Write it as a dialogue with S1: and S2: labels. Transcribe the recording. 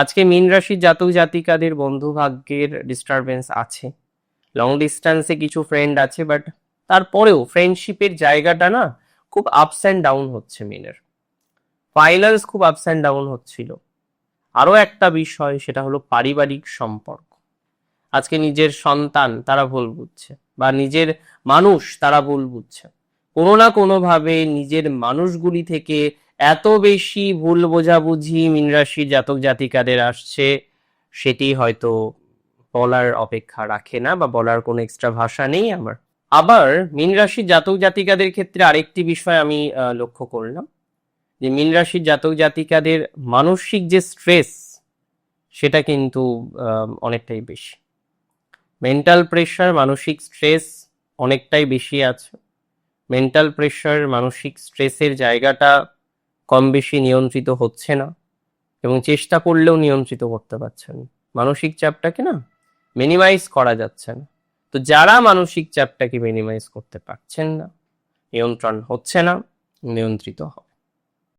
S1: আজকে মীন রাশির জাতক জাতিকাদের বন্ধু ভাগ্যের ডিস্টারবেন্স আছে, লং ডিস্টেন্সে কিছু ফ্রেন্ড আছে, বাট তারপরেও ফ্রেন্ডশিপের জায়গাটা না খুব আপস অ্যান্ড ডাউন হচ্ছে মিনের। ফাইন্যান্স খুব আপস অ্যান্ড ডাউন হচ্ছিল। আরো একটা বিষয়, সেটা হলো পারিবারিক সম্পর্ক। আজকে নিজের সন্তান তারা ভুল বুঝছে, বা নিজের মানুষ তারা ভুল বুঝছে। কোনো না কোনো ভাবে নিজের মানুষগুলি থেকে এত বেশি ভুল বোঝাবুঝি মীন রাশির জাতক জাতিকাদের আসছে, সেটি হয়তো বলার অপেক্ষা রাখে না, বা বলার কোনো এক্সট্রা ভাষা নেই আমার। আবার মীন রাশির জাতক জাতিকাদের ক্ষেত্রে আরেকটি বিষয় আমি লক্ষ্য করলাম, যে মীন রাশির জাতক জাতিকাদের মানসিক যে স্ট্রেস, সেটা কিন্তু অনেকটাই বেশি। মেন্টাল প্রেশার, মানসিক স্ট্রেস অনেকটাই বেশি আছে। মেন্টাল প্রেশার, মানসিক স্ট্রেসের জায়গাটা কম বেশি নিয়ন্ত্রিত হচ্ছে না, এবং চেষ্টা করলেও নিয়ন্ত্রিত করতে পারছেন। মানসিক চাপটাকে না মিনিমাইজ করা যাচ্ছে না। তো যারা মানসিক চাপটাকে মিনিমাইজ করতে পারছেন না, নিয়ন্ত্রণ হচ্ছে না, নিয়ন্ত্রিত